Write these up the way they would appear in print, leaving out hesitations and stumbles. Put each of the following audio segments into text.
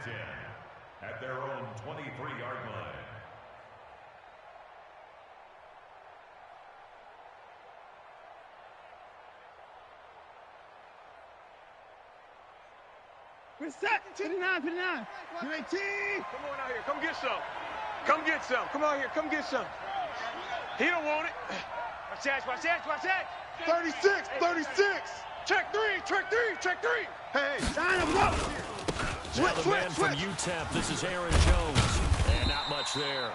10 at their own 23-yard line. We're set. 59, 59. You're 18. Come on out here. Come get some. Come get some. Come out here. Come get some. He don't want it. Watch that. Watch that. Watch that. 36. 36. Check three. Check three. Check three. Hey. Sign him up. Now the man from UTEP, this is Aaron Jones. And not much there.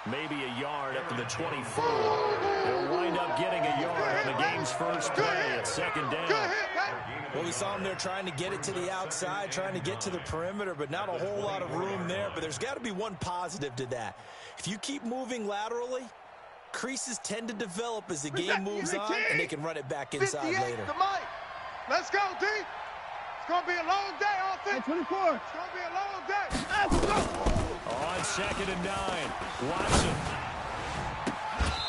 Maybe a yard up to the 24. They'll wind up getting a yard on the game's first play at second down. Well, we saw him there trying to get it to the outside, trying to get to the perimeter, but not a whole lot of room there. But there's got to be one positive to that. If you keep moving laterally, creases tend to develop as the game moves on, and they can run it back inside later. The mic. Let's go, D. It's going to be a long day, offense. 24. It's going to be a long day. Let's go. On second and 9, Watson.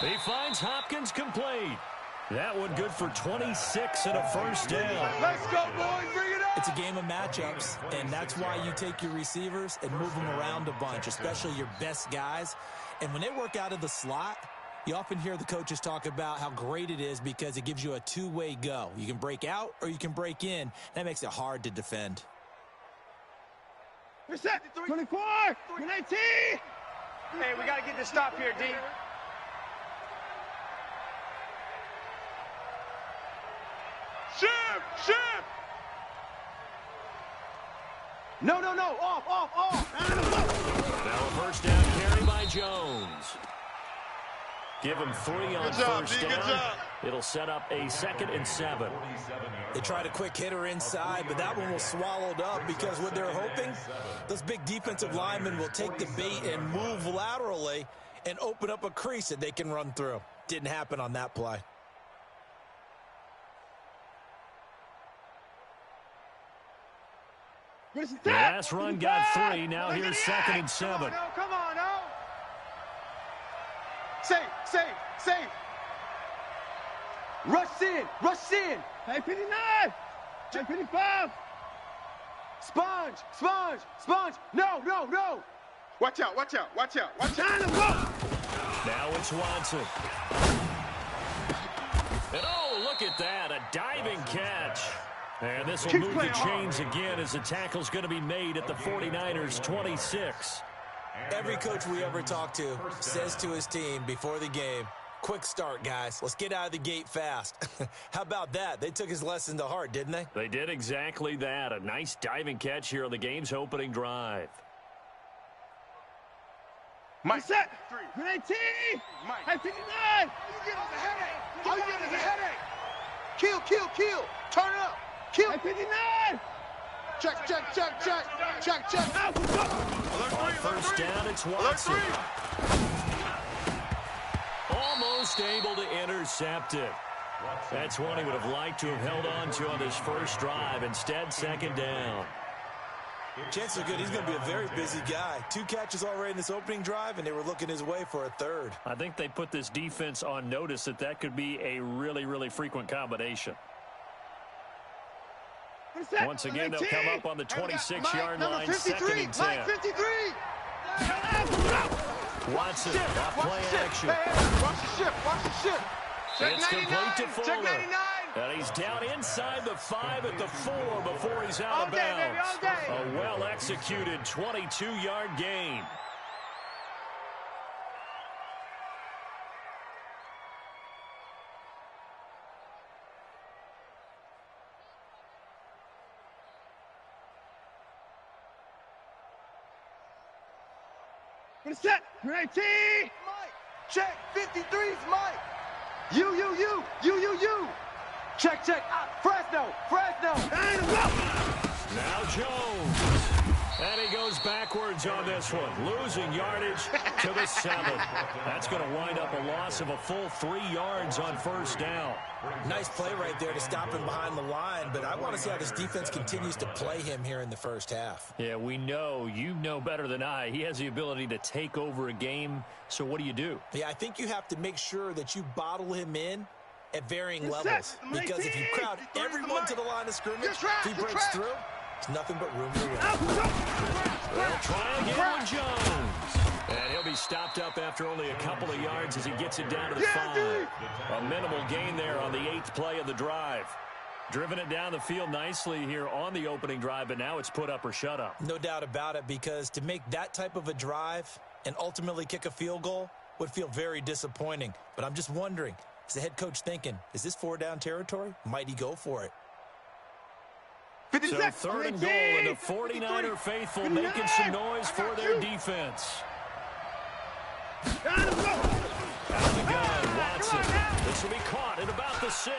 He finds Hopkins complete. That one good for 26 and a first down. Let's go, boys. Bring it up. It's a game of matchups, and that's why you take your receivers and move them around a bunch, especially your best guys. And when they work out of the slot, you often hear the coaches talk about how great it is because it gives you a two-way go. You can break out or you can break in. That makes it hard to defend. We're set. 24. You're 19. Hey, we got to get this stop here, D. Shift. No. Off. Now a first down carry by Jones. Give him 3 on first down. It'll set up a 2nd and 7. They tried a quick hitter inside, but that one was swallowed up because what they're hoping, those big defensive linemen will take the bait and move laterally and open up a crease that they can run through. Didn't happen on that play. The last run got 3. Now here's 2nd and 7. Come on, now. Safe. Rush in. Hey, 59. Hey, 55. Sponge. No. Watch out. Sign him up. Now it's Watson. And oh, look at that, a diving catch. And this will move the chains again as the tackle's going to be made at the 49ers' 26. Every coach we ever talk to says to his team before the game, quick start, guys. Let's get out of the gate fast. How about that? They took his lesson to heart, didn't they? They did exactly that. A nice diving catch here on the game's opening drive. Mike set. 19. Hey, 59. All you get is a headache. Kill. Turn it up. Kill. Hey, 59. Check. On first down, it's Watson. Almost able to intercept it. That's one he would have liked to have held on to on this first drive. Instead, 2nd down. Chances are good he's going to be a very busy guy. 2 catches already in this opening drive, and they were looking his way for a 3rd. I think they put this defense on notice that could be a really, really frequent combination. Once again, they'll come up on the 26-yard line, 2nd and 10. Mike 53. Watson, off play action. Watch the shift. It's complete to Fuller. And he's down inside the 5 at the 4 before he's out of bounds. A well-executed 22-yard gain. We're set. 19. Mike. Check. 53's Mike. You. Check. Fresno. Sign him up. Now Jones. And he goes backwards on this one, losing yardage to the 7. That's going to wind up a loss of a full 3 yards on first down. Nice play right there to stop him behind the line, but I want to see how this defense continues to play him here in the first half. Yeah, we know. You know better than I. He has the ability to take over a game, so what do? Yeah, I think you have to make sure that you bottle him in at varying levels. Because if you crowd everyone to the line of scrimmage, if he breaks through, it's nothing but room to run. stopped up after only a couple of yards as he gets it down to the 5. A minimal gain there on the 8th play of the drive. Driven it down the field nicely here on the opening drive, but now it's put up or shut up. No doubt about it, because to make that type of a drive and ultimately kick a field goal would feel very disappointing. But I'm just wondering, is the head coach thinking, is this 4-down territory? Might he go for it? So 3rd and goal, and the 49er faithful making some noise for their defense. Out of the gun, Watson. This will be caught at about the 6.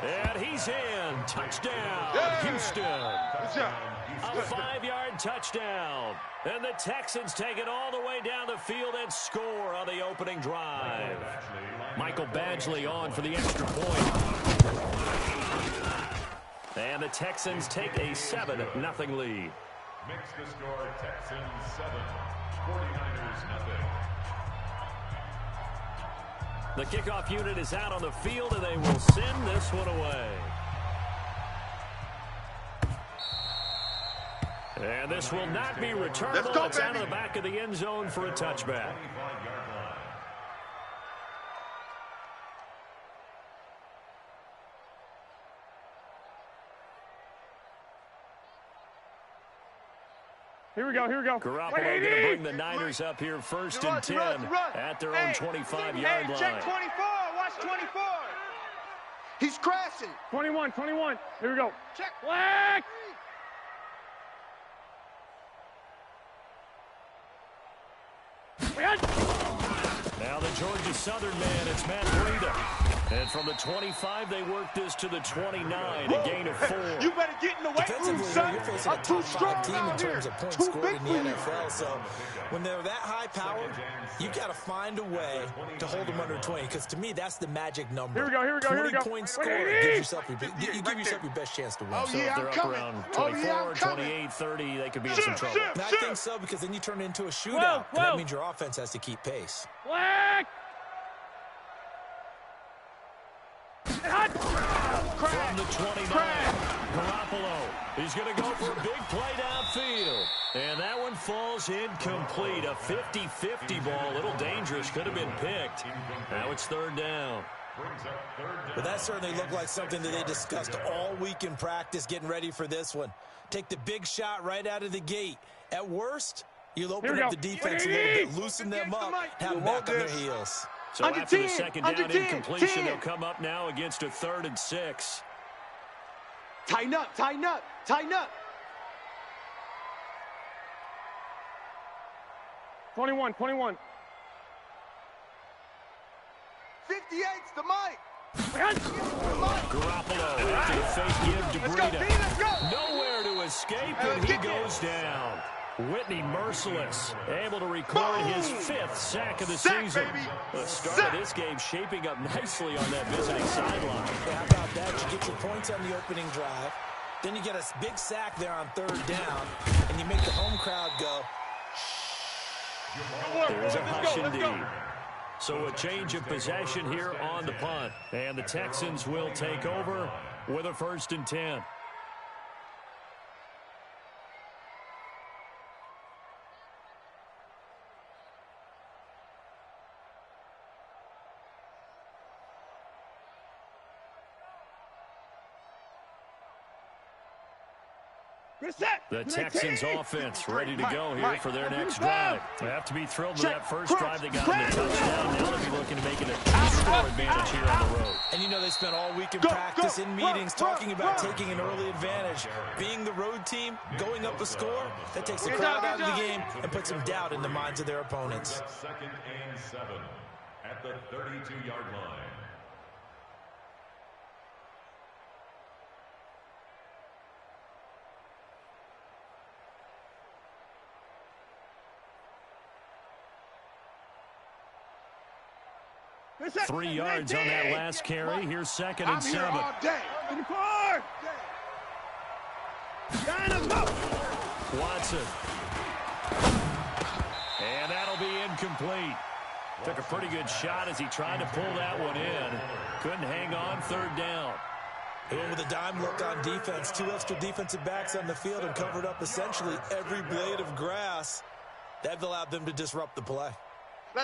And he's in. Touchdown, Houston. A 5-yard touchdown. And the Texans take it all the way down the field and score on the opening drive. Michael Badgley on for the extra point. And the Texans take a 7-0 lead. Makes the score Texans 7, 49ers nothing. The kickoff unit is out on the field, and they will send this one away. And this will not be returnable. It's out of the back of the end zone for a touchback. Here we go, here we go. Garoppolo going to bring the Niners up here 1st and 10 at their own 25-yard line. Check 24, watch 24. He's crashing. 21, here we go. Check. Black. Now the Georgia Southern man, it's Matt Breida. And from the 25, they work this to the 29, a gain of 4. You better get in the weight room, son. You're facing a top 5 team in terms of points scored in the NFL. So when they're that high powered, you got to find a way to hold them under 20. Because to me, that's the magic number. Here we go. 20 points scored gives yourself you give yourself your best chance to win. So if they're up around 24, 28, 30, they could be in some trouble. And I think so, because then you turn it into a shootout. And that means your offense has to keep pace. Black. From the 29, Garoppolo. He's going to go for a big play downfield. And that one falls incomplete. A 50-50 ball. A little dangerous. Could have been picked. Now it's 3rd down. But that certainly looked like something that they discussed all week in practice, getting ready for this one. Take the big shot right out of the gate. At worst, you'll open up the defense a little bit, loosen them up, have them back on their heels. So after the 2nd down incompletion, they'll come up now against a 3rd and 6. Tighten up. 21. 58's the mic. Garoppolo after the fake give to Breida. Let's go. Nowhere to escape, and he goes down. Whitney merciless, able to record his 5th sack of the season. The start of this game shaping up nicely on that visiting sideline. How about that? You get your points on the opening drive. Then you get a big sack there on 3rd down, and you make the home crowd go. There's a hush indeed. So a change of possession here on the punt. And the Texans will take over with a 1st and 10. The Texans offense ready to go here for their next drive. They have to be thrilled with that first drive they got in the touchdown. Now they'll be looking to make it a 2-score advantage here on the road. And you know they spent all week in practice, in meetings, talking about taking an early advantage. Being the road team, going up a score, that takes the crowd out of the game and puts some doubt in the minds of their opponents. 2nd and 7 at the 32-yard line. Listen. 3 yards on that last carry. Here's 2nd and 7. Watson. And that'll be incomplete. Took a pretty good shot as he tried to pull that one in. Couldn't hang on 3rd down. And with a dime look on defense, 2 extra defensive backs on the field and covered up essentially every blade of grass. That allowed them to disrupt the play.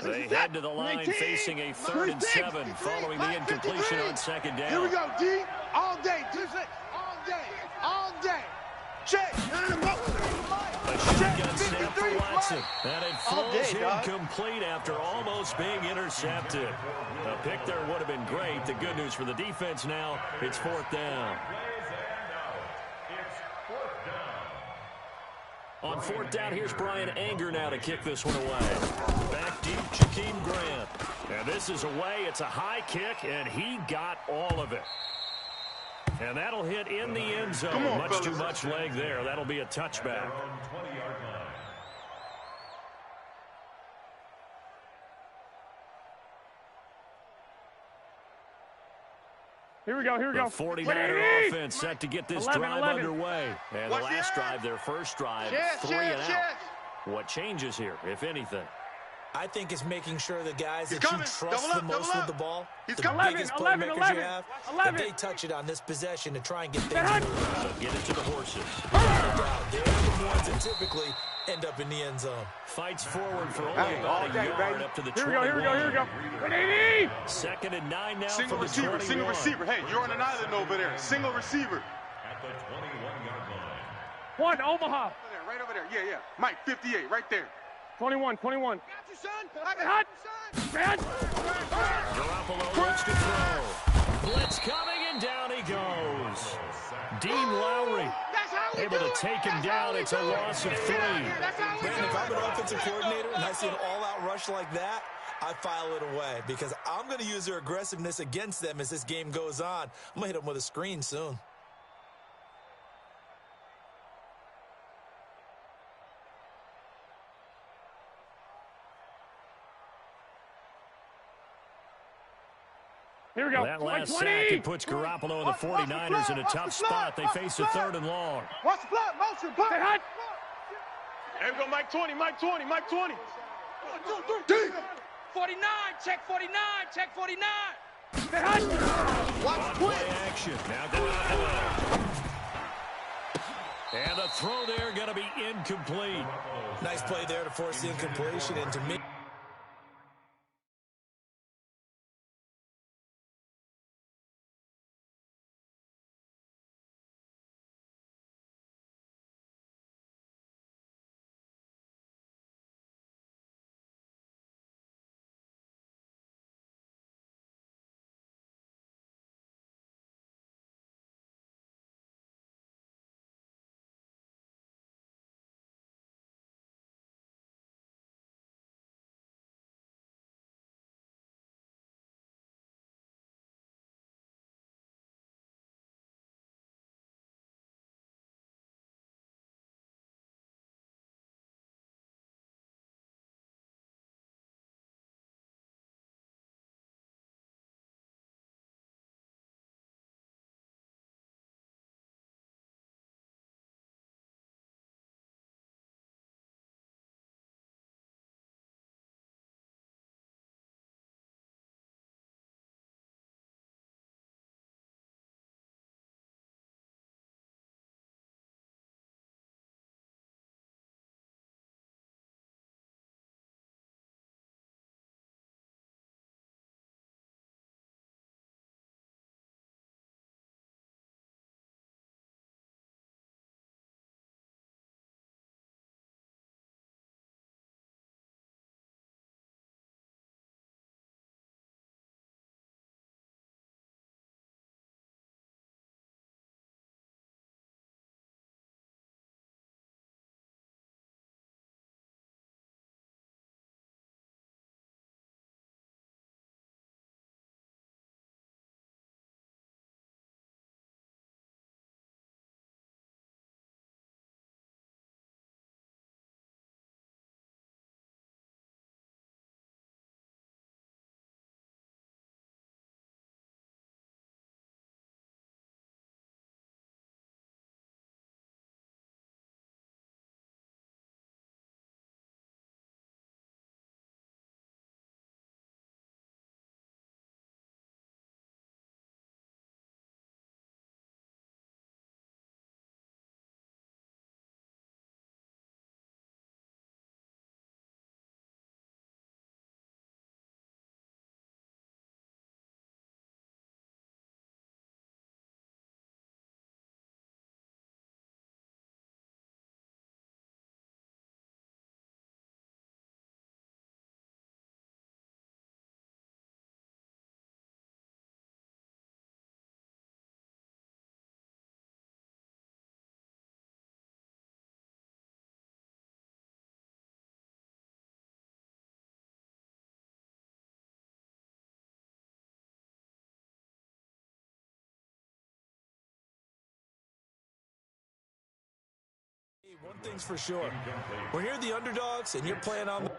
They head to the line facing a 3rd and 7 following the incompletion on 2nd down. Here we go, D. All day, defense. All day. All day. Check. A shotgun snap for Watson. And it falls incomplete after almost being intercepted. A pick there would have been great. The good news for the defense now, it's 4th down. On 4th down, here's Brian Anger now to kick this one away. Back deep, Jakeem Grant. And this is away. It's a high kick, and he got all of it. And that'll hit in the end zone. Much too much leg there. That'll be a touchback. Here we go. The 49er offense set to get this drive underway. And the last drive, their first drive, 3 and out. What changes here, if anything? I think it's making sure the guys that you trust the most with the ball, the biggest 11, playmakers you have, 11. that they touch it on this possession to try and get things moving. So get it to the horses. They're the ones that typically end up in the end zone. Fights forward for only about a yard up to the 21. Here we go. 180. 2nd and 9 now Single from the 21. single receiver. Hey, you're on an island over there. Single receiver. At the 21-yard line. One, Omaha. Right over there. Yeah. Mike, 58, right there. 21. Got you, son. I got Hot. you, son. Man. Garoppolo looks to throw. Blitz coming, and down he goes. Dean Lowry able to take him down. It's a loss of 3. Brandon, if I'm an offensive coordinator and I see an all-out rush like that, I file it away because I'm going to use their aggressiveness against them as this game goes on. I'm going to hit them with a screen soon. Here we go. That last sack, it puts Garoppolo and the 49ers in a tough spot. They face a 3rd and long. Watch the block, motion, block. Stay hot. Here we go, Mike 20. 1, 2, 3. 49, check 49, check 49. Stay hot. Watch Play quick. action. Now Garoppolo. And the throw there going to be incomplete. Nice play there to force the incompletion, and to me, One thing's for sure. When you're the underdogs and you're playing on the road,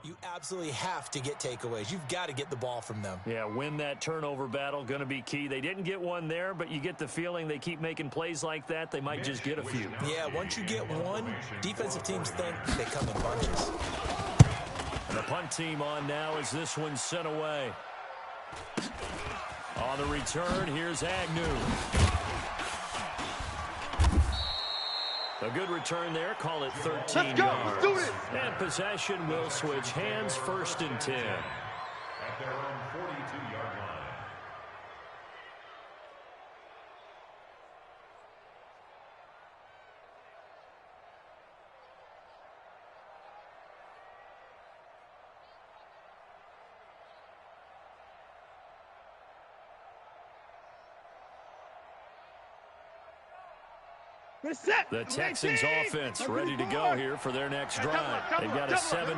you absolutely have to get takeaways. You've got to get the ball from them. Yeah, win that turnover battle, going to be key. They didn't get one there, but you get the feeling they keep making plays like that, they might just get a few. Yeah, once you get one, defensive teams think they come in bunches. And the punt team on now as this one's sent away. On the return, here's Agnew. A good return there. Call it 13 yards. And possession will switch hands, 1st and 10. At their own 42-yard line. The Texans offense ready to go here for their next drive. They've got a 7-0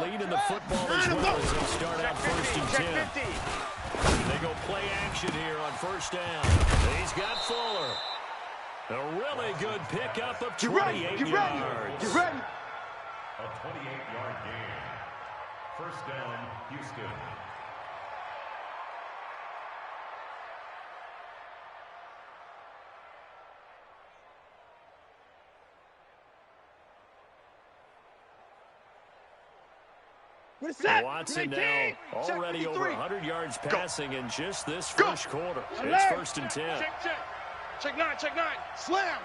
lead in the football as well as they start out 1st and 10. They go play action here on 1st down. He's got Fuller. A really good pickup of 28 yards. Get ready. A 28-yard gain. 1st down, Houston. Watson now already over 100 yards passing in just this first quarter. It's 1st and 10. Check 9, check 9. Slam.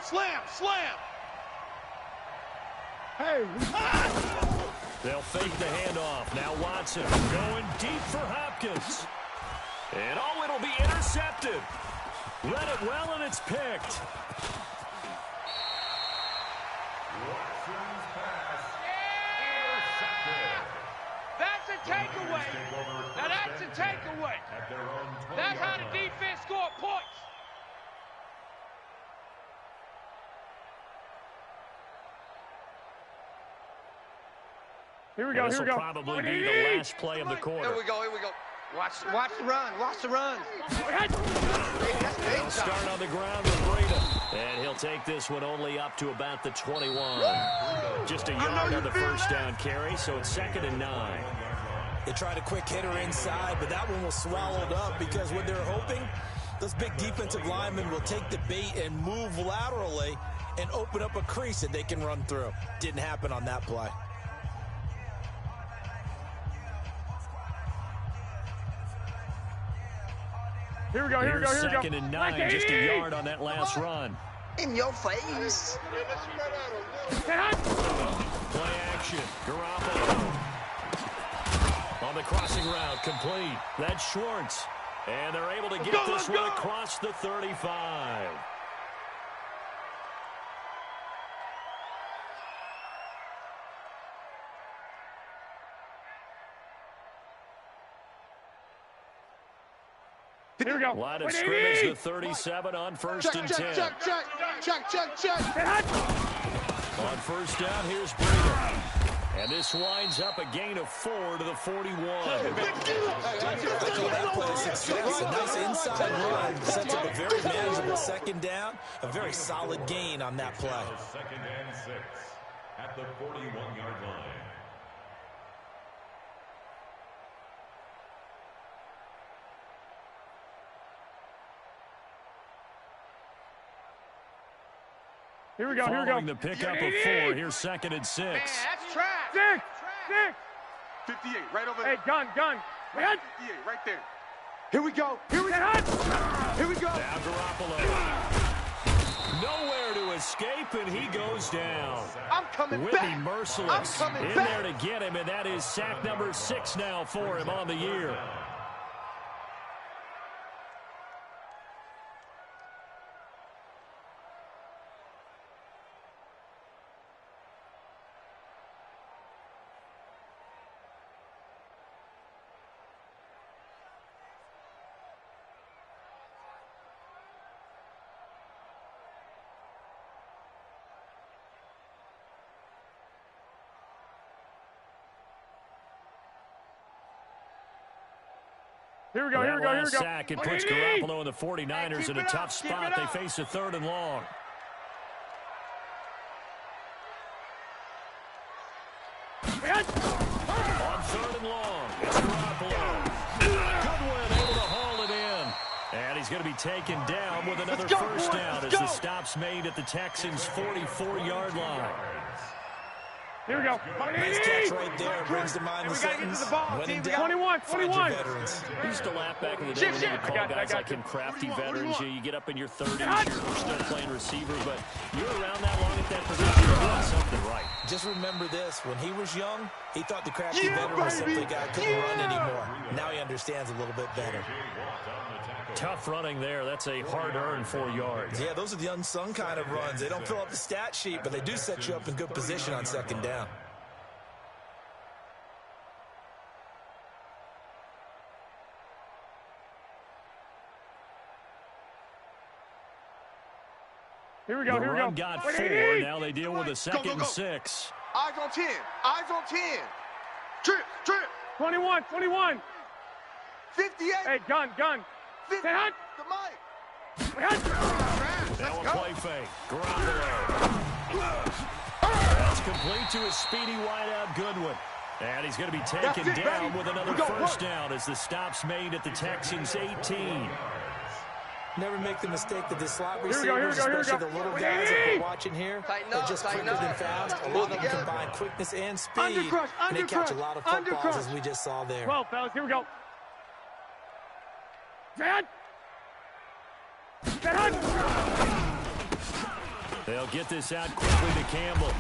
Hey. They'll fake the handoff. Now Watson going deep for Hopkins. And it'll be intercepted. Read it well, and it's picked. Watson's pass. Intercepted. That's a takeaway. Now that's a takeaway. At their own 20-yard That's how the line. defense scored points. Here we go. This will probably be the last play of the quarter. Here we go. Watch the run. They'll start on the ground with Breda. And he'll take this one only up to about the 21. Just a yard on the 1st down carry, so it's 2nd and 9. They tried a quick hitter inside, but that one was swallowed up because what they're hoping, those big defensive linemen will take the bait and move laterally and open up a crease that they can run through. Didn't happen on that play. Here we go. 2nd and 9, just a yard on that last run. In your face. Play action. Garoppolo. On the crossing route, complete. That's Schwartz. And they're able to get this one across the 35. Here we go. Line of scrimmage, the 37 on 1st and 10. Check. On 1st down, here's Breda. And this winds up a gain of 4 to the 41. That play success, a nice inside run, sets up a very manageable second down, a very solid gain on that play. Second and 6 at the 41-yard line. Here we go, Following the pickup of 4, here's second and 6. Man, that's trash. 6. 58, right over there. Hey, gun. 58, right there. Here we go. Here we go. Now Garoppolo. Nowhere to escape, and he goes down. I'm coming Whitney back. merciless I'm coming in back. there to get him, and that is sack number 6 now for him on the year. Here we go. Sack, it puts Garoppolo and the 49ers in a tough spot. They face a 3rd and long. On 3rd and long, it's Garoppolo. Goodwin able to haul it in. And he's going to be taken down with another first down as the stop's made at the Texans' 44-yard line. Here we go. Nice catch right there. Brings to mind the sentence. When in doubt, 21. find your veterans. We used to laugh back in the day when they would call guys like him crafty veterans. You get up in your 30s, you're still playing receiver, but you're around that long at that position, you're doing something right. Just remember this. When he was young, he thought the crafty veteran was simply a guy who couldn't run anymore. Now he understands a little bit better. Tough running there. That's a hard-earned 4 yards. Yeah, those are the unsung kind of runs. They don't fill up the stat sheet, but they do set you up in good position on second down. Here we go. The run got 4. Now they deal with a 2nd and 6. Eyes on 10. Eyes on 10. Trip. 21. 58. Hey, gun. 50. Say hut. The mic. Now a play fake. Garoppolo. That's complete to his speedy wideout Goodwin. And he's going to be taken down with another first down as the stop's made at the Texans' 18. Never make the mistake that the slot receivers, especially the little guys that we're watching here, are just quicker than fast. A lot of them combine quickness and speed, and they catch a lot of footballs, as we just saw there. 12, fellas. Here we go. They'll get this out quickly to Campbell.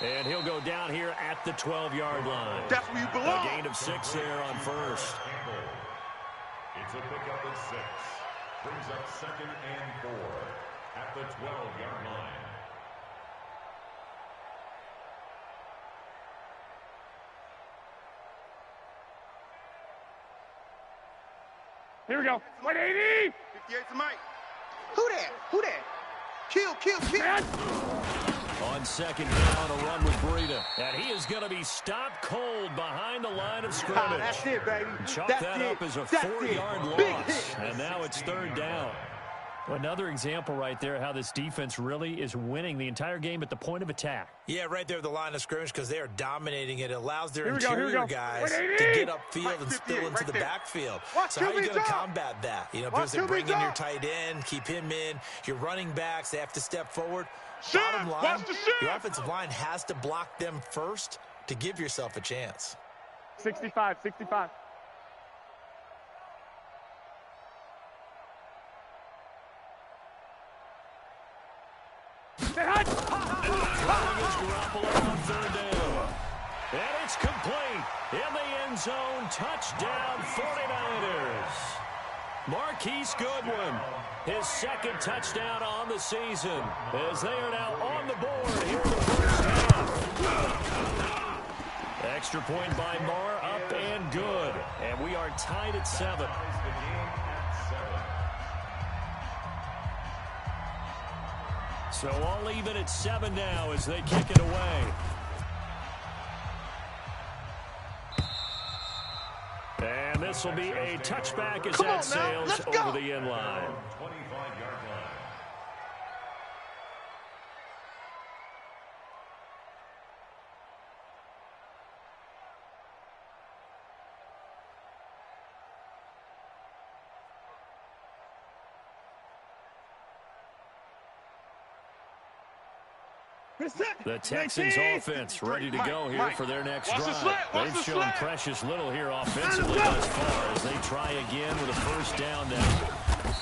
And he'll go down here at the 12-yard line. That's where you belong. A gain of 6 there on first. It's a pickup of 6. Brings up 2nd and 4 at the 12-yard line. Here we go. 180. 58's the mic. Who that? Kill. On second down, a run with Breida. And he is going to be stopped cold behind the line of scrimmage. That's it, baby. Chalk that up as a 4-yard loss. And now it's 3rd down. Another example right there how this defense really is winning the entire game at the point of attack. Yeah, right there at the line of scrimmage because they are dominating it. It allows their Here we interior go. guys to get upfield and spill into the backfield. So how are you going to combat that? You know, because they're bringing your tight end, keep him in. Your running backs, they have to step forward. Bottom line, your offensive line has to block them first to give yourself a chance. 65. Garoppolo on 3rd down. And it's complete. In the end zone, touchdown 49ers. Marquise Goodwin, his 2nd touchdown on the season, as they are now on the board here in the first half. Extra point by Marr, up and good. And we are tied at 7. So all even at 7 now as they kick it away. this will be a touchback as that sails over the end line. 25-yard line. The Texans offense ready to go here for their next drive. They've shown precious little here offensively thus far as they try again with a first down now.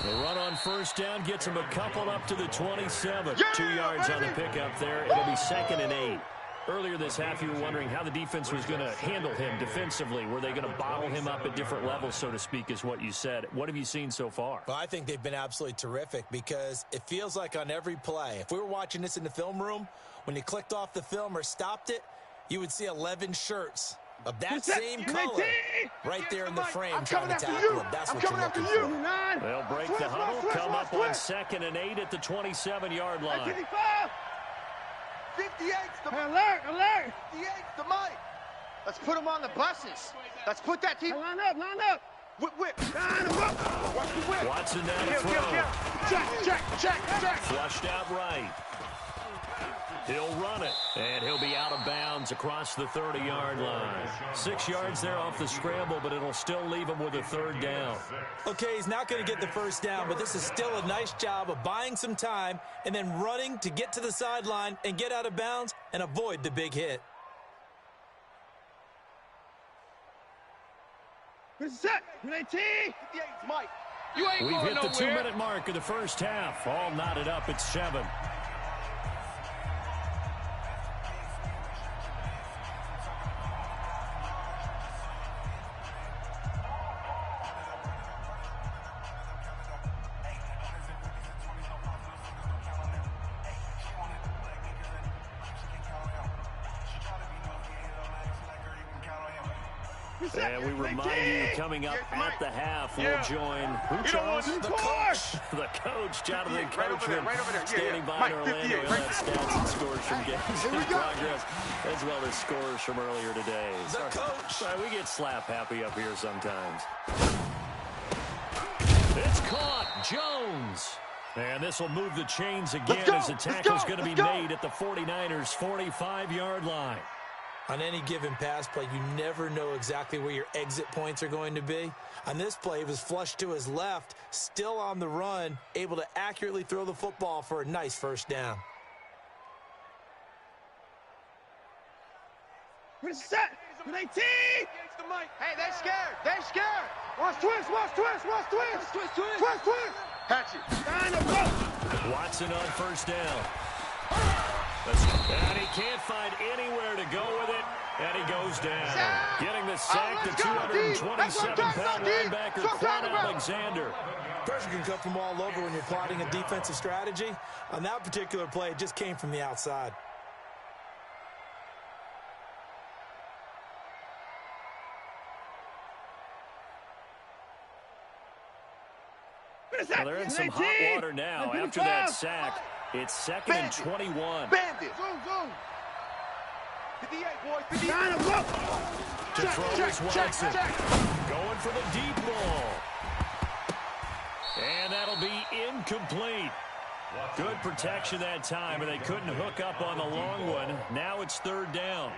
The run on first down gets them a couple up to the 27. 2 yards on the pickup there. It'll be 2nd and 8. Earlier this half, you were wondering how the defense was going to handle him defensively. Were they going to bottle him up at different levels, so to speak, is what you said. What have you seen so far? Well, I think they've been absolutely terrific because it feels like on every play, if we were watching this in the film room, when you clicked off the film or stopped it, you would see 11 shirts of that same color right there in the frame trying to tackle him. That's what you're looking for. They'll break the huddle, come up on 2nd and 8 at the 27-yard line. 58's the alert, alert. 58's the Mike. Let's put him on the buses. Let's put that team. Line up. Whip. Line up. Watch the whip. Watson down to throw. Check. Flushed out right. He'll run it, and he'll be out of bounds across the 30-yard line. 6 yards there off the scramble, but it'll still leave him with a 3rd down. Okay, he's not going to get the first down, but this is still a nice job of buying some time and then running to get to the sideline and get out of bounds and avoid the big hit. Set. 18. 58's Mike. You ain't We've going hit the nowhere. 2-minute mark of the first half. All knotted up at 7. And we remind you, coming up at the half, we'll join who, Charles? The coach. The coach, Jonathan Coachman, right over there. standing by in Orlando. He'll have stats and scores from games in progress, as well as scores from earlier today. The coach. Sorry, we get slap happy up here sometimes. It's caught. Jones. And this will move the chains again as the tackle's going to be made at the 49ers' 45-yard line. On any given pass play, you never know exactly where your exit points are going to be. On this play, he was flushed to his left, still on the run, able to accurately throw the football for a nice first down. Set. 18. Hey, they're scared. Watch twist. Catch it. Line up. Watson on first down. And he can't find anywhere to go with it, and he goes down. Getting the sack, the 227-pound linebacker, Quan Alexander. Pressure can come from all over when you're plotting a defensive strategy. On that particular play, it just came from the outside. Well, they're in some hot water now after that sack. It's 2nd and 21. Bandit. Zoom. 58, boys. 58. Line up. To throw is Watson. Going for the deep ball. And that'll be incomplete. Good protection that time, and they couldn't hook up on the long one. Now it's 3rd down.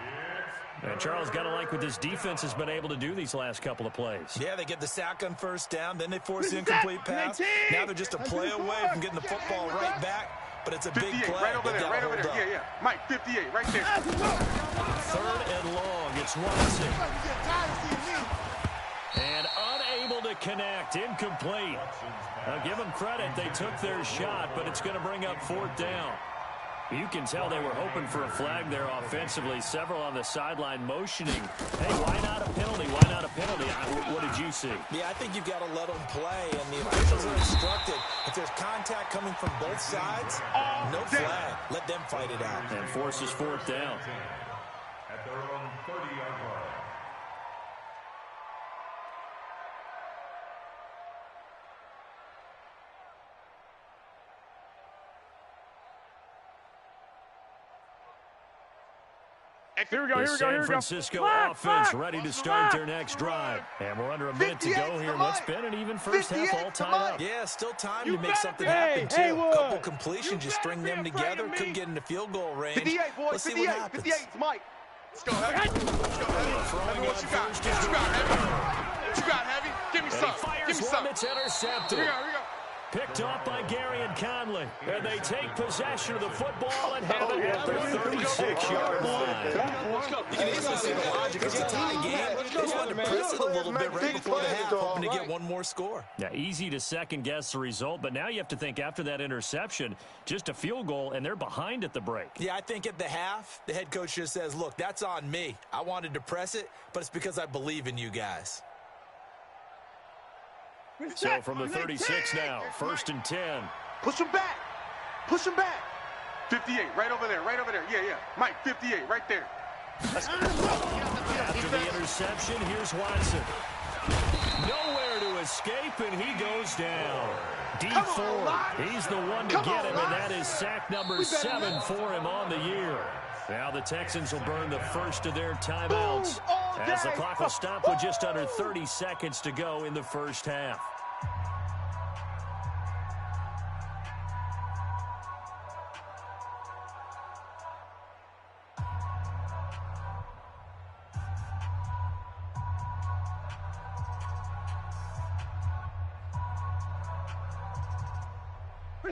And Charles, got to like what this defense has been able to do these last couple of plays. Yeah, they get the sack on first down, then they force the incomplete pass. Now they're just a play away from getting the football right back, but it's a big play. Right over there. Yeah. Mike, 58, right there. 3rd and long. It's Watson. And unable to connect. Incomplete. Now, give them credit. They took their shot, but it's going to bring up 4th down. You can tell they were hoping for a flag there offensively. Several on the sideline motioning. Hey, why not a penalty? Why not a penalty? What did you see? Yeah, I think you've got to let them play, and the officials are instructed. If there's contact coming from both sides, no flag. Let them fight it out. And forces 4th down. At their own 30-yard line. Here we go, The here we go, here San we go. Francisco offense ready to start their next drive. And we're under a minute to go here. What's been an even first half all tied up. Yeah, still time to make something happen, too. Hey, A couple completions, you string them together, could get into field goal range. 58, boys. Let's see 58. what happens. 58's Mike. Let's go, Heavy. Let's go, Heavy. Heavy, what you got? First What you got, Heavy? What you got, Heavy? Give me And some. he fires Give me one some. that's intercepted. Here we go, here we go. Picked off by Gary and Conley. And they take possession of the football and have it at their 36-yard line. You can easily see the logic. It's a tie game. They just wanted to press it a little bit right before the half, hoping to get one more score. Yeah, easy to second-guess the result, but now you have to think after that interception, just a field goal, and they're behind at the break. Yeah, I think at the half, the head coach just says, look, that's on me. I wanted to press it, but it's because I believe in you guys. So from the 36 now, 1st and 10. Push him back. Push him back. 58, right over there, right over there. Yeah, yeah. Mike, 58, right there. After the interception, here's Watson. Nowhere to escape, and he goes down. D4, he's the one to get him, and that is sack number 7 for him on the year. Now the Texans will burn the first of their timeouts as the clock will stop with just under 30 seconds to go in the first half.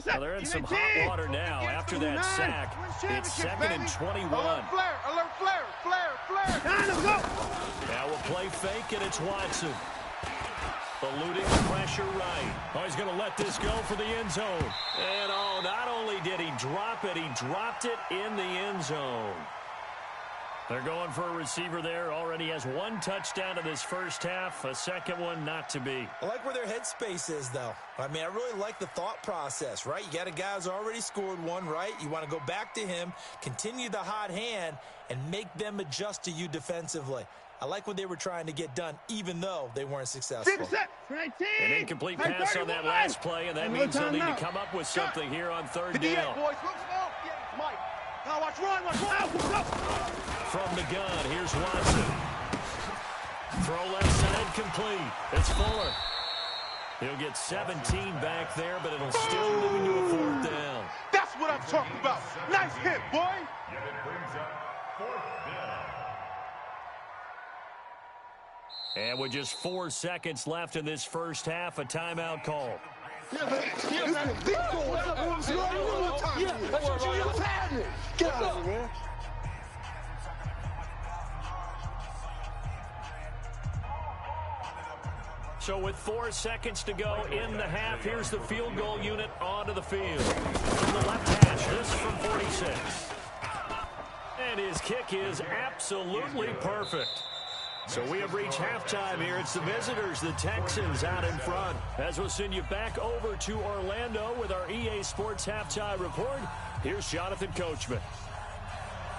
Well, they're in some hot water now after that sack. It's 2nd and 21. Alert flare, alert flare, flare, flare. Now we'll play fake, and it's Watson. Eluding the pressure right. Oh, he's going to let this go for the end zone. And, oh, not only did he drop it, he dropped it in the end zone. They're going for a receiver there. Already has 1 touchdown in this first half. A second one not to be. I like where their headspace is, though. I mean, I really like the thought process, right? You got a guy who's already scored one, right? You want to go back to him, continue the hot hand, and make them adjust to you defensively. I like what they were trying to get done, even though they weren't successful. An incomplete pass on that last play, and that means they'll need to come up with something here on 3rd 58, down. boys. Look small. Yeah, Mike. Now watch run, watch run. From the gun, here's Watson. Throw left side complete. It's Fuller. He'll get 17 back there, but it'll still lead to a 4th down. That's what I'm talking about. Nice hit, boy. Yet it brings up 4th down. And with just 4 seconds left in this first half, a timeout call. Get out of here, man. So with 4 seconds to go in the half, here's the field goal unit onto the field. From the left hash, this from 46. And his kick is absolutely perfect. So we have reached halftime here. It's the visitors, the Texans, out in front. As we'll send you back over to Orlando with our EA Sports Halftime Report, here's Jonathan Coachman.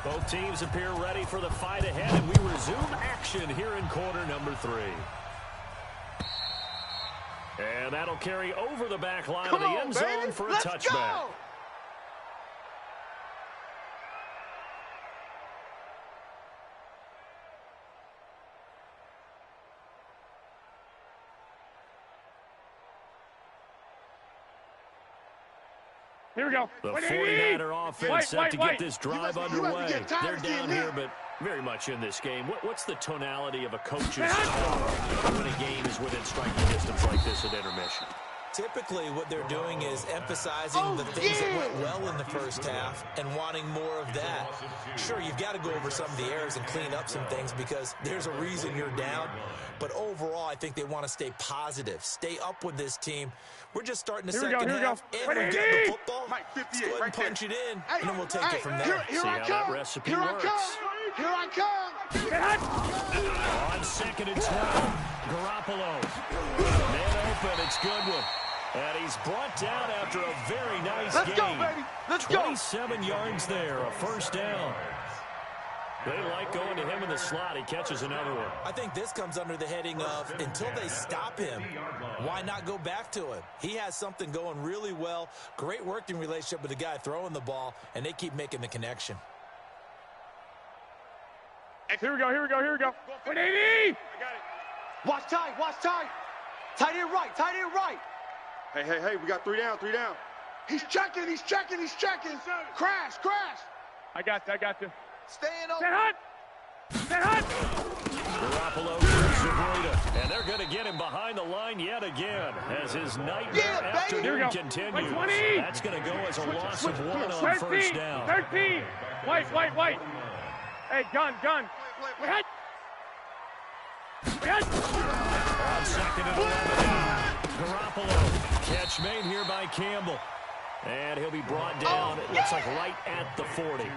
Both teams appear ready for the fight ahead, and we resume action here in quarter number 3. And that'll carry over the back line of the end zone for a touchback. Go! Here we go. The 49er offense set to get this drive underway. They're down here, but very much in this game. What's the tonality of a coach's style when a game is within striking distance like this at intermission? Typically, what they're doing is emphasizing the things that went well in the first half and wanting more of that. Sure, you've got to go over some of the errors and clean up some things because there's a reason you're down. But overall, I think they want to stay positive, stay up with this team. We're just starting the second half, and we're getting the football. Mike, 58, Let's go ahead and punch it in, and then we'll take it from there. Here See I how come. that recipe Here works. I come. Here I come. On 2nd and 12, Garoppolo. Man open, it's Goodwin. And he's brought down after a very nice game. Let's go, baby. Let's go. 27 yards there, a first down. They like going to him in the slot. He catches another one. I think this comes under the heading of until they stop him, why not go back to him? He has something going really well, great working relationship with the guy throwing the ball, and they keep making the connection. Here we go. 180. I got it. Watch tight. Tight end right. Hey, we got 3 down. He's checking. Crash. I got you. Staying on. Stand hot. Garoppolo grips Sabrina, and they're going to get him behind the line yet again as his nightmare afternoon continues. That's going to go as a loss of 1 on 13, first down. 13. White. Hey, gun. Wait. On second and 11. Garoppolo. Catch made here by Campbell. And he'll be brought down, it looks like right at the 40.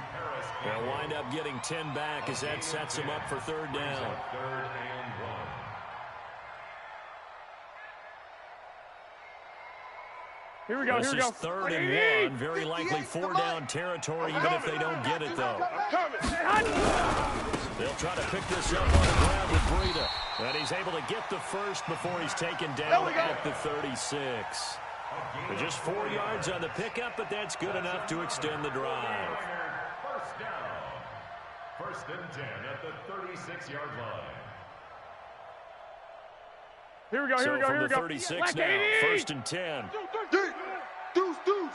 They'll wind up getting 10 back as that sets him up for third down. Here we go. This is third and 1. Very likely 4-down territory, even if they don't get it, though. They'll try to pick this up on the ground with Breida. And he's able to get the first before he's taken down at the 36. Just 4 yards on the pickup, but that's good enough to extend the drive. First down. First and 10 at the 36-yard line. Here we go. So from the 36 now, first and 10. Deuce.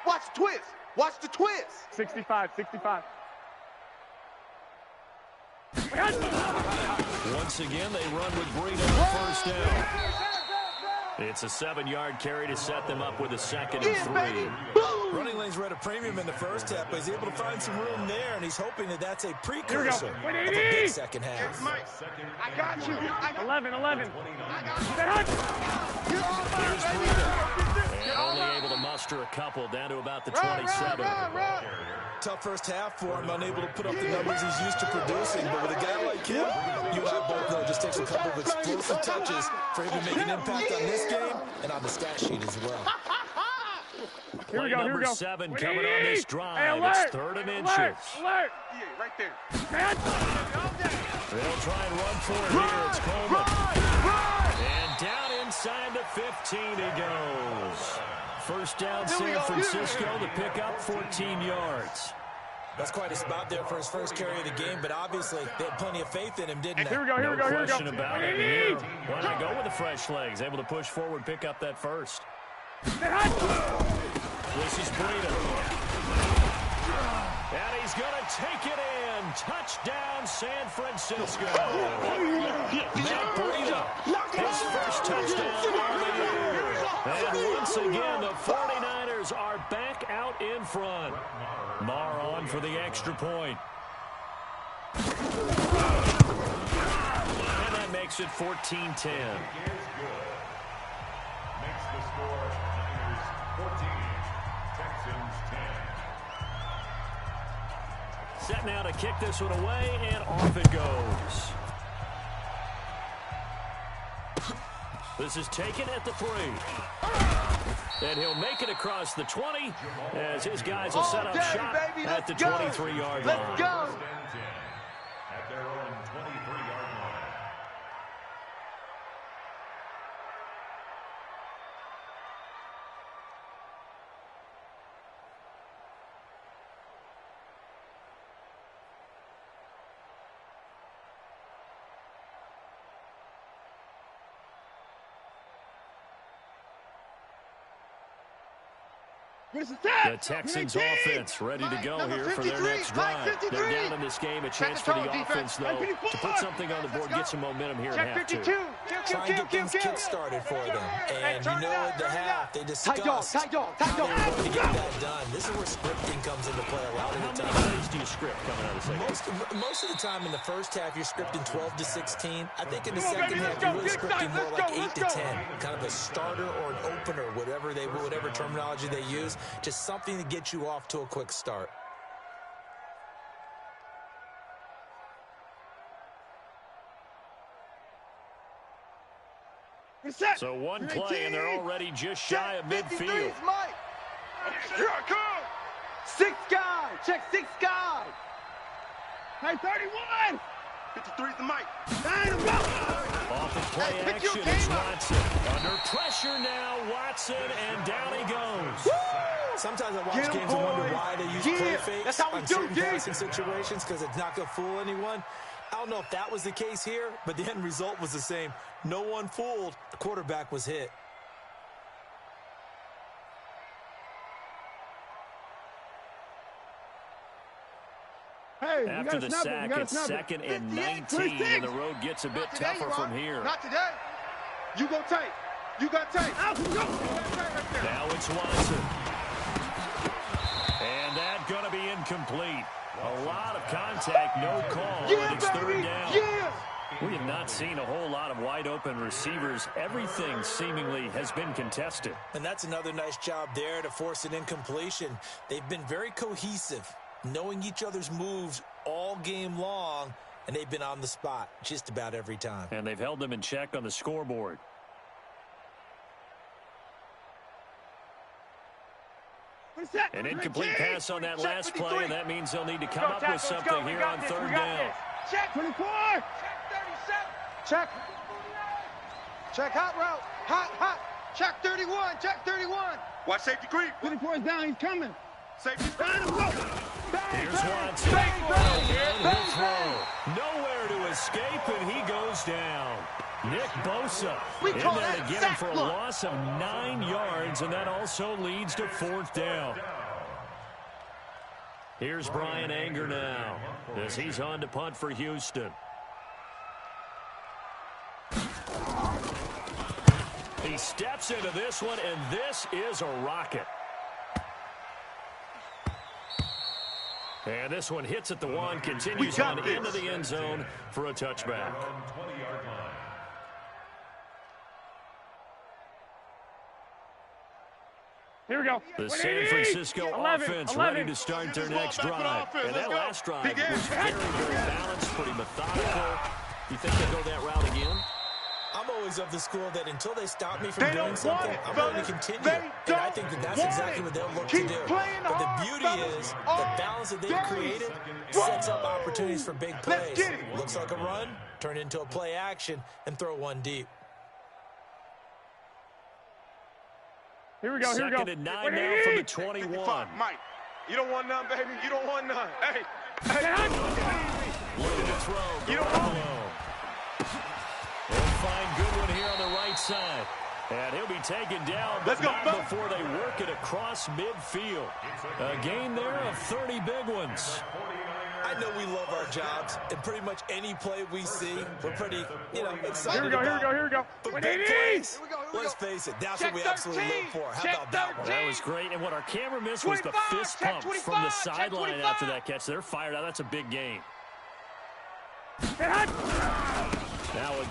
Watch the twist. 65. Once again, they run with Breida on first down. It's a 7-yard carry to set them up with a second and 3. Running lanes were at a premium in the first half, but he's able to find some room there, and he's hoping that that's a precursor of a big second half. I got you. 11. Here's Breida. And only able to muster a couple down to about the 27. Tough first half for him, unable to put up the numbers he's used to producing, but with a guy like him, you and I both know it just takes a couple of explosive touches for him to make an impact on this game and on the stat sheet as well. Play number 7 coming on this drive. It's third and inches. Alert. Yeah, right there. They'll try and run for it here. It's Coleman. And down inside the 15 he goes. First down San Francisco to pick up 14 yards. That's quite a spot there for his first carry of the game, but obviously they had plenty of faith in him, didn't they? Here we go. No question about it here. Why not go with the fresh legs? Able to push forward, pick up that first. This is Breida. And he's going to take it in. Touchdown, San Francisco. Matt Breida, his first touchdown of the year. And once again, the 49ers are back out in front. Marr on for the extra point. And that makes it 14-10. Makes the score Niners 14, Texans 10. Set now to kick this one away, and off it goes. This is taken at the 3. And he'll make it across the 20 as his guys will set up shop at the 23-yard line. Let's go. At their own 23-yard line. The Texans offense ready to go here for their next drive. They're down in this game. A chance for the offense, though, to put something on the board, get some momentum here in half 2. Try and get things kick-started for them. And you know at the half, they discussed how they were going to get that done. This is where scripting comes into play a lot of the time. How many plays do you script coming out of the second? Most of the time in the first half, you're scripting 12 to 16. I think in the second half, you're really scripting more like 8 to 10. Kind of a starter or an opener, whatever terminology they use. Just something to get you off to a quick start. So one play, and they're already just shy of midfield. Here I come. 6 guy. Check 6 guy. Hey, 31. 53's the mic. Off the play action, it's Watson. Under pressure now, Watson, and down he goes. Sometimes I watch games and wonder why they use play fakes That's how we on do, certain G. passing situations because it's not going to fool anyone. I don't know if that was the case here, but the end result was the same. No one fooled. The quarterback was hit. Hey, After the sack, it's 2nd and 19, and the road gets a bit tougher from here. Not today. You go tight. You got tight. Now it's Watson. And that's going to be incomplete. A lot of contact, no call, and it's 3rd down. We have not seen a whole lot of wide-open receivers. Everything seemingly has been contested. And that's another nice job there to force an incompletion. They've been very cohesive, knowing each other's moves all game long, and they've been on the spot just about every time. And they've held them in check on the scoreboard. An incomplete pass on that last play, and that means they'll need to come up with something here on 3rd down. Check 24. Check. Check hot route. Hot. Check 31. Check 31. Watch safety creep. 24 is down. He's coming. Safety Down him, go. Here's Watson. He'll throw. Nowhere to escape, and he goes down. Nick Bosa in there to get him for a loss of 9 yards, and that also leads to 4th down. Here's Brian Anger now as he's on to punt for Houston. He steps into this one, and this is a rocket. And this one hits at the 1, continues on into the end zone for a touchback. Here we go. The San Francisco offense ready to start their next drive. And that last drive was very, very balanced, pretty methodical. You think they'll go that route again? I'm always of the school that until they stop me from doing something, I'm going to continue. And I think that that's exactly what they'll look to do. But the beauty is the balance that they've created sets up opportunities for big plays. Looks like a run, turn into a play action, and throw one deep. Here we go. 2nd and 9 now from the 21. Mike, you don't want none, baby. You don't want none. Hey. Look at the throw. You don't want it. They'll find Goodwin here on the right side. And he'll be taken down, but not before they work it across midfield. A gain there of 30 big ones. I know we love our jobs, and pretty much any play we see, we're pretty, excited Here we go. But big plays, let's face it, that's what we absolutely live for. How about that one? That was great, and what our camera missed was the fist pump from the sideline after that catch. They're fired out. That's a big gain. Now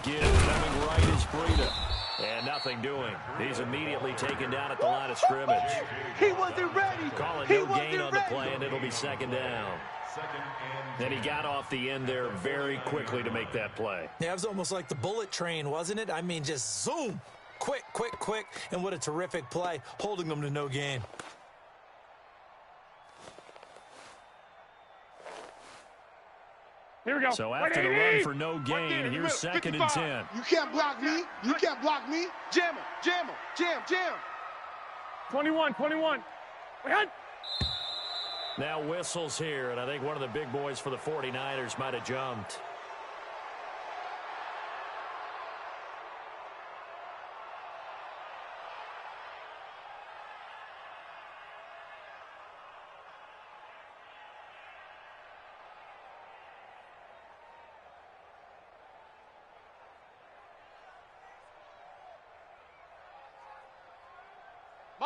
again, coming right is Breida. And nothing doing. He's immediately taken down at the line of scrimmage. He wasn't ready. Calling no gain on the play, and it'll be 2nd down. And he got off the end there very quickly to make that play. Yeah, it was almost like the bullet train, wasn't it? I mean, just zoom. Quick. And what a terrific play, holding them to no gain. Here we go. So after the run for no gain, here's 2nd and 10. You can't block me. You can't block me. Jam. 21. We had. Now whistles here, and I think one of the big boys for the 49ers might have jumped.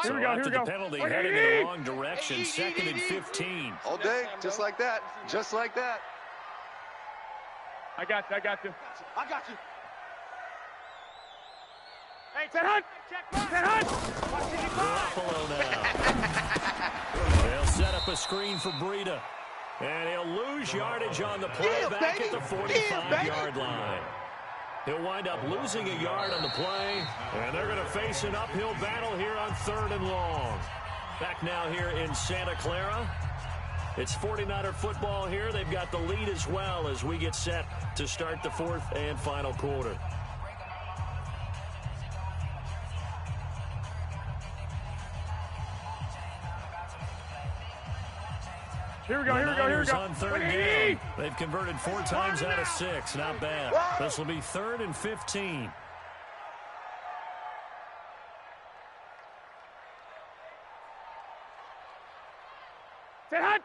Here we go. After the penalty, heading in the wrong direction, 2nd and 15. All day, just like that. I got you. I got you. Hey, Ted Hunt. Garoppolo now. They'll set up a screen for Breida. And he'll lose yardage on the play back at the 45-yard line. He'll wind up losing a yard on the play, and they're going to face an uphill battle here on 3rd and long. Back now here in Santa Clara. It's 49er football here. They've got the lead as well as we get set to start the 4th and final quarter. Here we go, here we go, here we go. On third down. They've converted 4 times out of 6. Not bad. This will be 3rd and 15. Stay hot.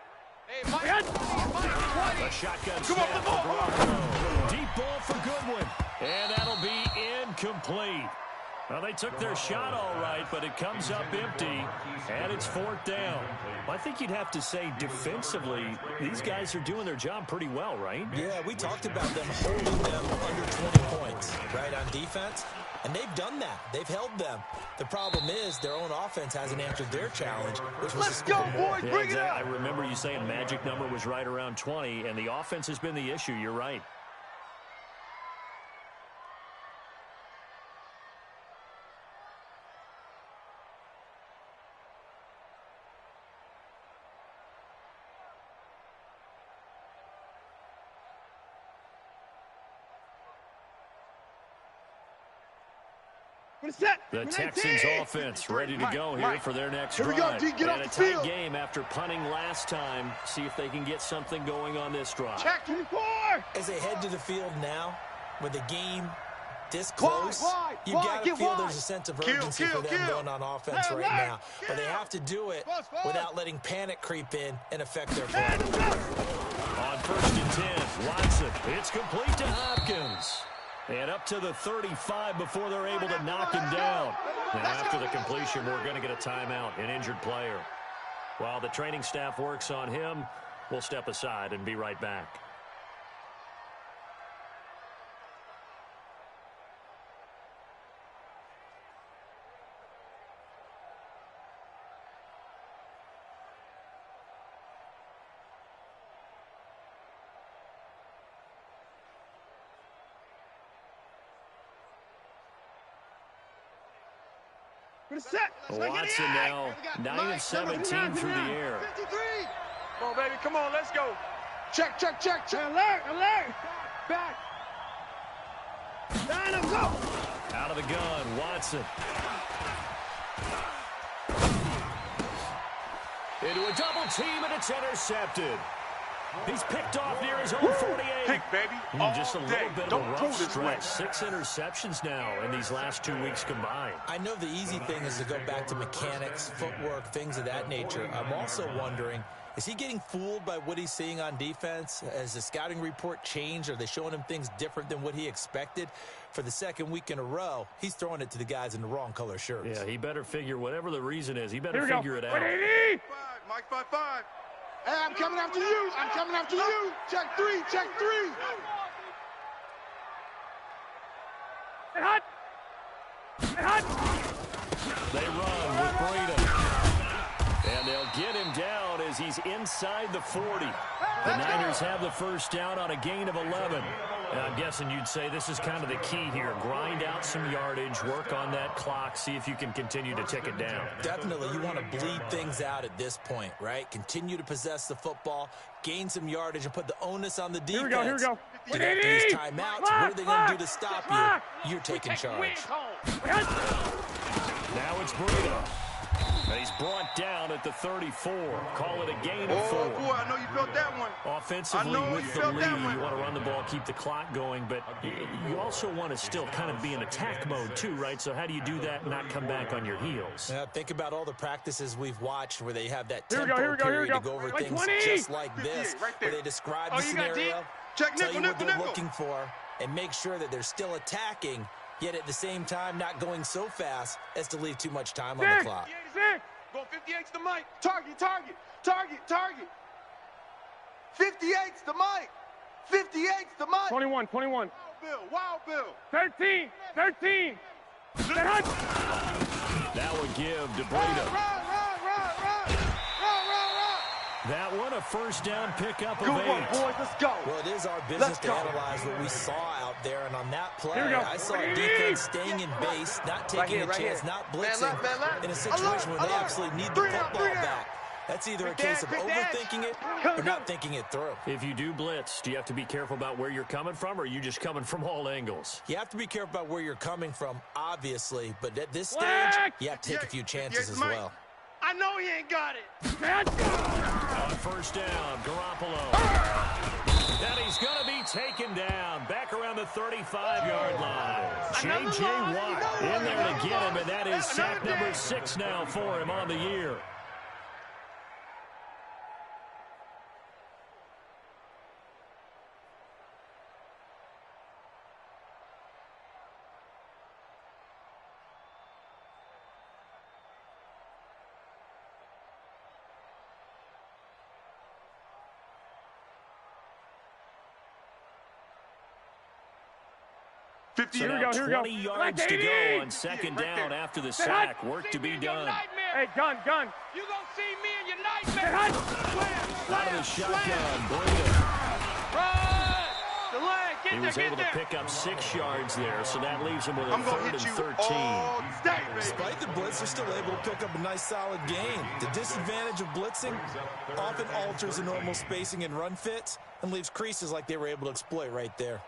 A shotgun snap for Garoppolo. Deep ball for Goodwin. And that'll be incomplete. Well, they took their shot all right, but it comes up empty, and it's 4th down. I think you'd have to say defensively, these guys are doing their job pretty well, right? Yeah, we talked about them holding them under 20 points, right, on defense, and they've done that. They've held them. The problem is their own offense hasn't answered their challenge, which was Let's go, boys. Yeah, Bring it exactly. up. I remember you saying magic number was right around 20, and the offense has been the issue. You're right. The Texans offense ready to go here for their next drive. Here we go, D. Get off the field. field. Game after punting last time. See if they can get something going on this drive. Check 24. As they head to the field now, with the game this close, you got to feel there's a sense of urgency for them going on offense right now. But they have to do it without letting panic creep in and affect their play. On 1st and 10, Watson. It's complete to Hopkins. And up to the 35 before they're able to knock him down. And after the completion, we're going to get a timeout, an injured player. While the training staff works on him, we'll step aside and be right back. Watson now 9 of 17 through the air. 53. Come on, baby. Come on, let's go. Check. Alert. Back. Line up, go. Out of the gun, Watson. Into a double team, and it's intercepted. He's picked off near his own 48. Pick, baby. Just a little bit of a rough stretch. 6 interceptions now in these last 2 weeks combined. I know the easy thing is to go back to mechanics, footwork, things of that nature. I'm also wondering, is he getting fooled by what he's seeing on defense? Has the scouting report changed? Are they showing him things different than what he expected? For the 2nd week in a row, he's throwing it to the guys in the wrong color shirts. Yeah, he better figure, whatever the reason is, he better figure it out. 180. Mike 5-5. Hey, I'm coming after you. Check 3. Get hot. They run with Breida. And they'll get him down as he's inside the 40. The Niners have the first down on a gain of 11. And I'm guessing you'd say this is kind of the key here. Grind out some yardage, work on that clock, see if you can continue to tick it down. Definitely, you want to bleed things out at this point, right? Continue to possess the football, gain some yardage, and put the onus on the defense. Here we go. After these timeouts, what are they going to do to stop you? You're taking charge. Now it's Breida. And he's brought down at the 34. Call it a gain of 4. Oh, boy, I know you felt that one. Offensively, with the lead, you want to run the ball, keep the clock going, but you also want to still kind of be in attack mode too, right? So how do you do that and not come back on your heels? Think about all the practices we've watched where they have that tempo Here we period go. to go over Like things 20. just like this, where they describe the scenario, Check tell you what they're nickel. looking for, and make sure that they're still attacking, yet at the same time not going so fast as to leave too much time on the clock. Go 58's the mic. Target. 58's the mic. 21. Wild Bill. 13. Get hot. That would give to Breida. Run. That one a first down pickup of Good 8. work, boys. Let's go. Well, it is our business to analyze what we saw out there, and on that play, Here we go. I saw defense staying in base, not taking a chance, not blitzing, in a situation where they actually need the football back. That's either a case of overthinking it or not thinking it through. If you do blitz, do you have to be careful about where you're coming from, or are you just coming from all angles? You have to be careful about where you're coming from, obviously, but at this stage, you have to take a few chances as well. I know he ain't got it. On first down, Garoppolo. And he's going to be taken down back around the 35-yard line. J.J. Watt in there to get him, and that is sack number 6 now for him on the year. So now 20 yards to go on second down after the sack. Work to be done. Hey, gun. You gonna see me in your nightmare. Out of the shotgun, Breida. Run! The leg, get He there, was able to pick up 6 yards there, so that leaves him with a 3rd and 13. Despite the blitz, they're still able to pick up a nice, solid gain. The disadvantage of blitzing often alters the normal spacing and run fits and leaves creases like they were able to exploit right there.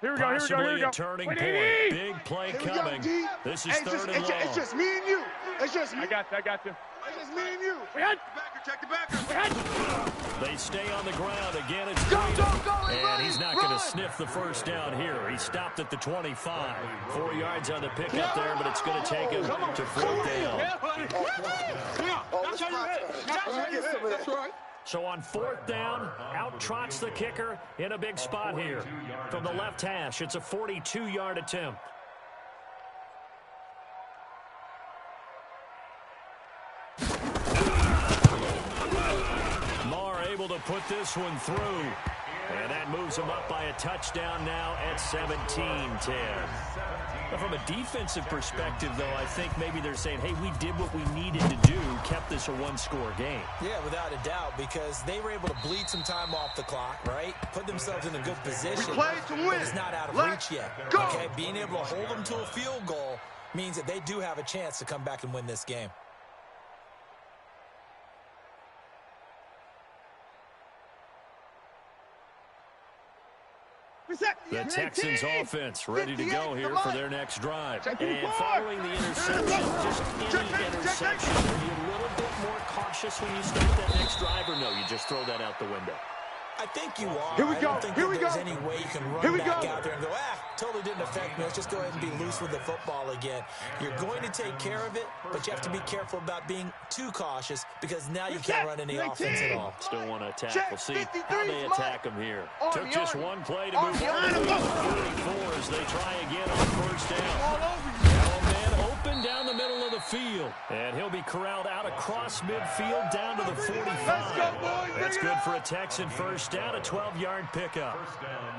Here we go. Possibly a turning point. Big play coming. This is 3rd and long. It's just me and you. It's just me. I got you. It's just me and you. Check the backer. They stay on the ground. Again, it's Go, and he's not going to sniff the first down here. He stopped at the 25. 4 yards on the pickup there, but it's going to take him to 4th down. That's right. So on 4th down, out trots the kicker in a big spot here. From the left hash, it's a 42-yard attempt. Marr able to put this one through. And that moves him up by a touchdown now at 17-10. From a defensive perspective, though, I think maybe they're saying, hey, we did what we needed to do, kept this a one-score game. Yeah, without a doubt, because they were able to bleed some time off the clock, right? Put themselves in a good position. We played to win. But it's not out of reach yet. Go. Okay, being able to hold them to a field goal means that they do have a chance to come back and win this game. The Texans offense ready to go here for their next drive. And following the interception, just any interception, are you a little bit more cautious when you start that next drive, or no, you just throw that out the window? I think you are. Here we go. I don't think that there's any way you can run back out there and go, totally didn't affect me. Let's just go ahead and be loose with the football again. You're going to take care of it, but you have to be careful about being too cautious because now you can't run any offense at all. Still want to attack. We'll see how they attack them here. Took just one play to move on. 34 as they try again on 1st down. Now a man open down the middle of the field. And he'll be corralled out across midfield down to the 45. That's good for a Texan first down, a 12-yard pickup.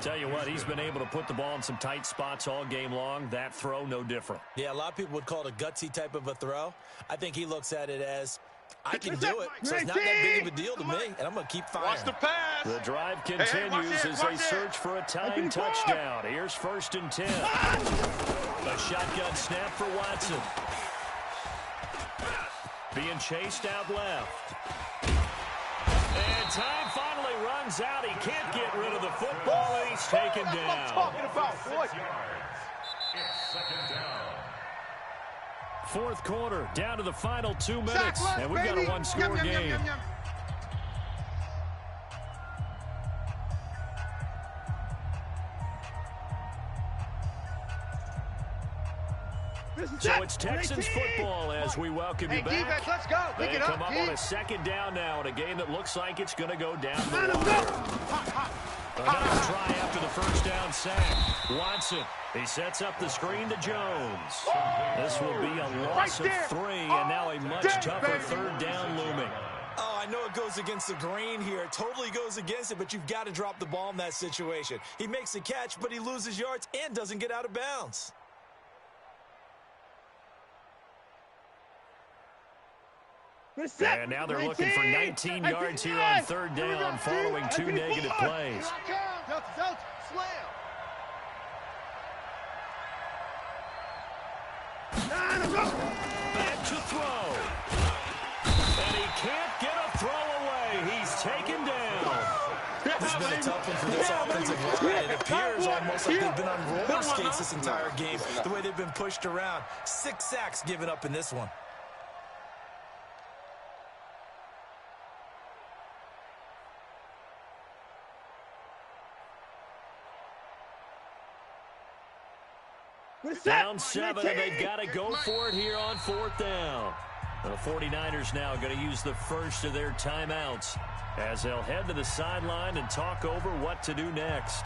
Tell you what, he's been able to put the ball in some tight spots all game long. That throw, no different. Yeah, a lot of people would call it a gutsy type of a throw. I think he looks at it as, I can do it, so it's not that big of a deal to me, and I'm going to keep firing. Watch the pass. The drive continues as they search for a tying touchdown. Here's 1st and 10. A shotgun snap for Watson. Being chased out left. And time finally runs out. He can't get rid of the football, and he's taken down. Talking about what? It's 2nd down. 4th quarter, down to the final 2 minutes, and we've got a one-score game. So it's Texans football as we welcome you back. Defense, let's go. Pick They it up, come up on a 2nd down now in a game that looks like it's going to go down the wire. Another try after the 1st down sack. Watson, he sets up the screen to Jones. This will be a loss of 3, and now a much tougher 3rd down looming. Oh, I know it goes against the grain here. It totally goes against it, but you've got to drop the ball in that situation. He makes the catch, but he loses yards and doesn't get out of bounds. And now they're looking for 19 yards here on 3rd down following 2 negative plays. Back to throw. And he can't get a throw away. He's taken down. This has been a tough one for this offensive line. It appears almost like they've been on roller skates this entire game, the way they've been pushed around. 6 sacks given up in this one. Down 7, and they've got to go for it here on 4th down. The 49ers now going to use the first of their timeouts as they'll head to the sideline and talk over what to do next.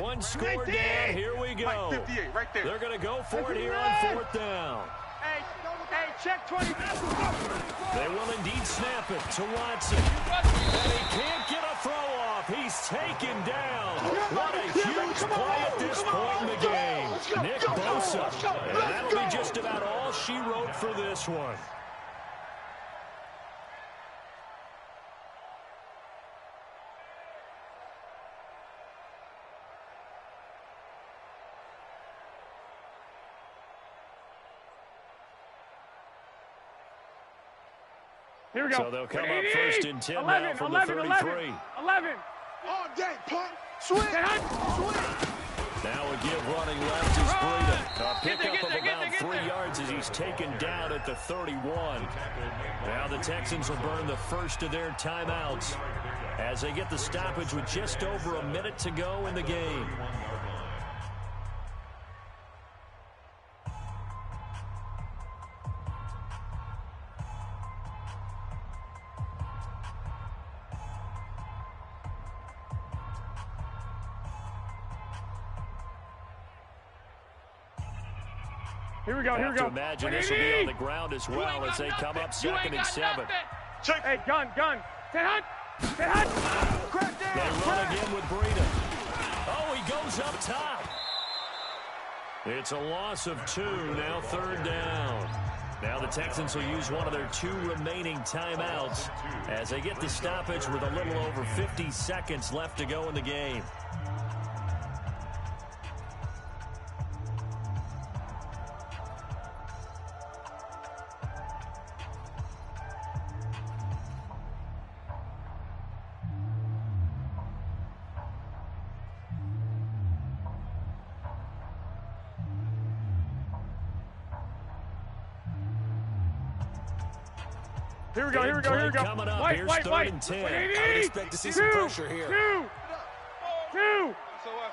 One score down. Here we go. 58, right there. They're going to go for it here on 4th down. Hey, check 20. They will indeed snap it to Watson. And he can't get a throw off. He's taken down. What a huge play at this point in the game. Nick Bosa. And that'll be just about all she wrote for this one. Here we go. So they'll come up 1st and 10 now from the 33. 11. All day, punt. Swing. Now a give running left is Breida. A pickup of about 3 yards as he's taken down at the 31. Now the Texans will burn the first of their timeouts as they get the stoppage with just over a minute to go in the game. Here we go. Have to imagine this will be on the ground as well as they come up 2nd and 7. Hey, gun. Stay hot. They run again with Breida. Oh, he goes up top. It's a loss of 2, now 3rd down. Now the Texans will use one of their 2 remaining timeouts as they get the stoppage with a little over 50 seconds left to go in the game. Here we go. Coming up. Here's 3rd and 10. I would expect to see some pressure here. Two.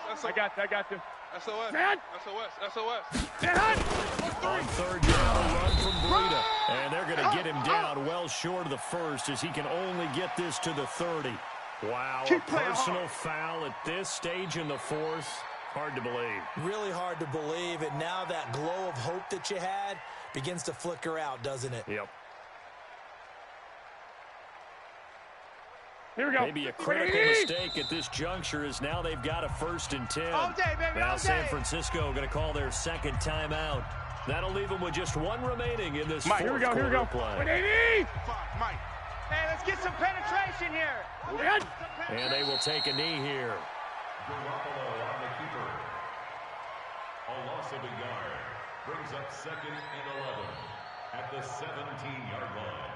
SOS. I got you. SOS. Dad. SOS. On 3rd down, a run from Breida. And they're going to get him down well short of the first as he can only get this to the 30. Wow, a personal foul at this stage in the 4th. Hard to believe. Really hard to believe. And now that glow of hope that you had begins to flicker out, doesn't it? Yep. Here we go. Maybe a critical mistake at this juncture is now they've got a 1st and 10. All day, baby, now all San day. Francisco going to call their 2nd timeout. That'll leave them with just 1 remaining in this Mike, fourth here we go. play. 180. Mike. Hey, let's get some penetration here. And they will take a knee here. Garoppolo on the keeper. A loss of a yard brings up 2nd and 11 at the 17-yard line.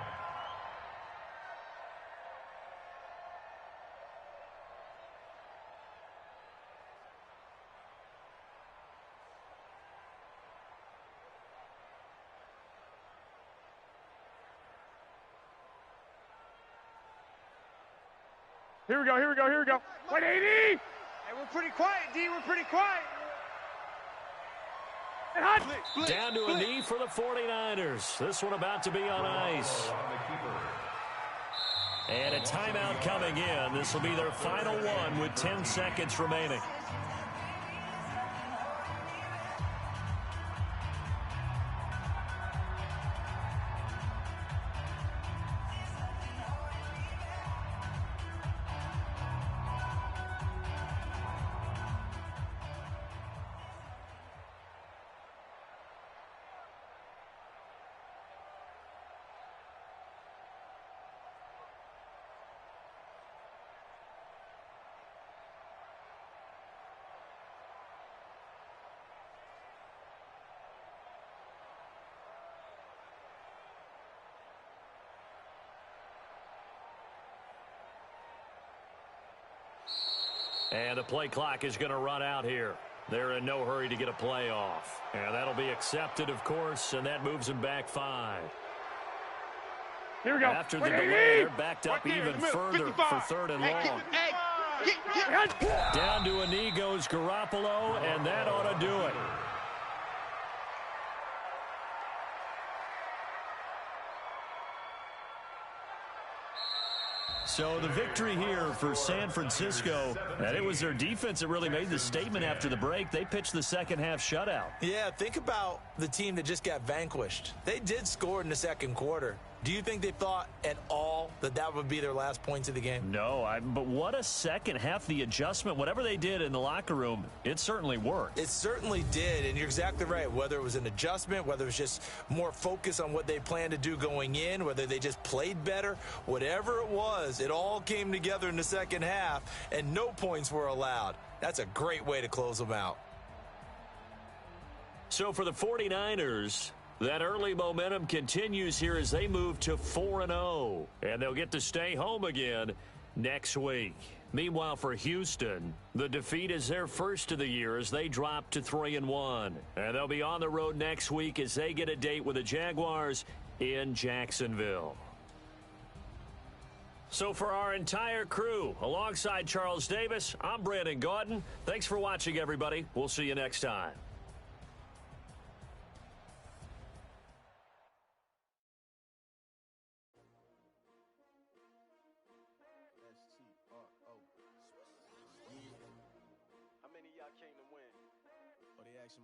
Here we go. 180. Hey, we're pretty quiet, D. We're pretty quiet. Down to a knee for the 49ers. This one about to be on ice. And a timeout coming in. This will be their final one with 10 seconds remaining. And the play clock is going to run out here. They're in no hurry to get a play off. And that'll be accepted, of course, and that moves them back 5. Here we go. After the delay, they're backed up even further for 3rd and long. Down to a knee goes Garoppolo, and that ought to do it. So the victory here for San Francisco, and it was their defense that really made the statement after the break. They pitched the second half shutout. Yeah, think about the team that just got vanquished. They did score in the second quarter. Do you think they thought at all that that would be their last points of the game? No, but what a second half. The adjustment, whatever they did in the locker room, it certainly worked. It certainly did, and you're exactly right. Whether it was an adjustment, whether it was just more focus on what they planned to do going in, whether they just played better, whatever it was, it all came together in the second half, and no points were allowed. That's a great way to close them out. So for the 49ers, that early momentum continues here as they move to 4-0, and they'll get to stay home again next week. Meanwhile, for Houston, the defeat is their first of the year as they drop to 3-1, and they'll be on the road next week as they get a date with the Jaguars in Jacksonville. So for our entire crew, alongside Charles Davis, I'm Brandon Gaudin. Thanks for watching, everybody. We'll see you next time.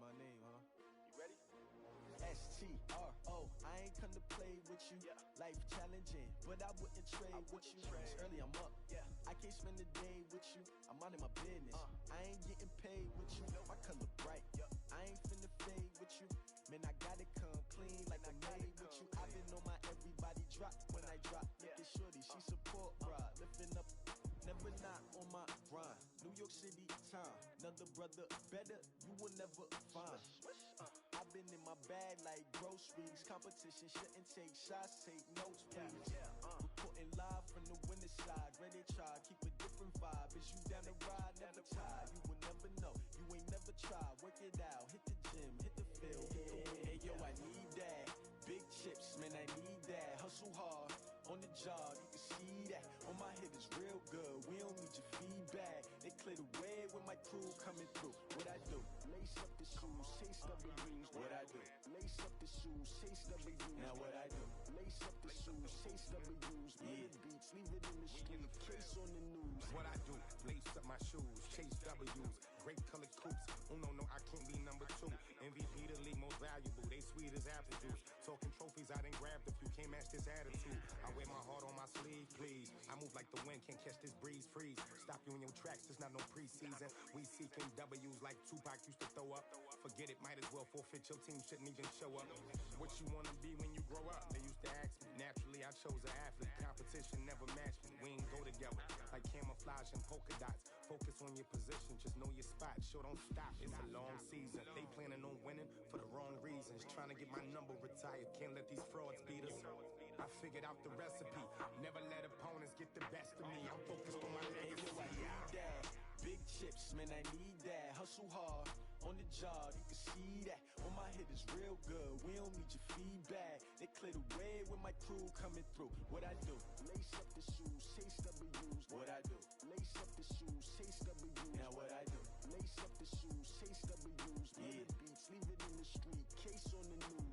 My name, huh? You ready? S-T-R-O. I ain't come to play with you. Life challenging, but I wouldn't trade with you. It's early, I'm up. I can't spend the day with you. I'm minding my business. I ain't getting paid with you. My color bright. I ain't finna fade with you. Man, I gotta come clean like I made with you. I've been on my everybody drop when I drop. Look at shorty, she support rod. Lifting up, never not on my grind. New York City time. Another brother better, you will never find. I've been in my bag like groceries. Competition shouldn't take shots, take notes, please. Reporting live from the winning side. Ready to try, keep a different vibe. Is you down the ride, never tired. You will never know, you ain't never tried. Work it out, hit the gym, hit the field, hit the win. Hey yo, I need that. Big chips, man, I need that. Hustle hard, on the job, you can see that. On my head is real good, we don't need your feedback. They clear the way with my crew coming through. What I do? Lace up the shoes, chase W's. What I do? Lace up the shoes, chase W's. Now what I do? Lace up the shoes, chase W's. Yeah. Beats, leave it in the street, case on the news. What I do? Lace up my shoes, chase W's. Great colored coops. Oh no, I can't be number 2. MVP the league most valuable. They sweet as apple juice. Talking trophies, I done grabbed a few. Can't match this attitude. I wear my heart on my sleeve, please. I move like the wind, can't catch this breeze, freeze. Stop you in your tracks, there's not no preseason. We seeking W's like Tupac used to throw up. Forget it, might as well forfeit. Your team shouldn't even show up. What you wanna be when you grow up? They used to ask me. Naturally, I chose an athlete. Competition never matched me. We ain't go together like camouflage and polka dots. Focus on your position, just know your spot. Sure, don't stop. It's a long season. They planning on winning for the wrong reasons. Trying to get my number retired. Can't let these frauds beat us. I figured out the recipe. Never let opponents get the best of me. I'm focused on my legacy. I need that. Big chips, man, I need that. Hustle hard, on the job, you can see that. On my head is real good, we don't need your feedback. They clear the way with my crew coming through. What I do? Lace up the shoes, chase W's. What I do? Lace up the shoes, chase W's. Now what I do? Lace up the shoes, chase W's. Yeah. Beats, leave it in the street, case on the news.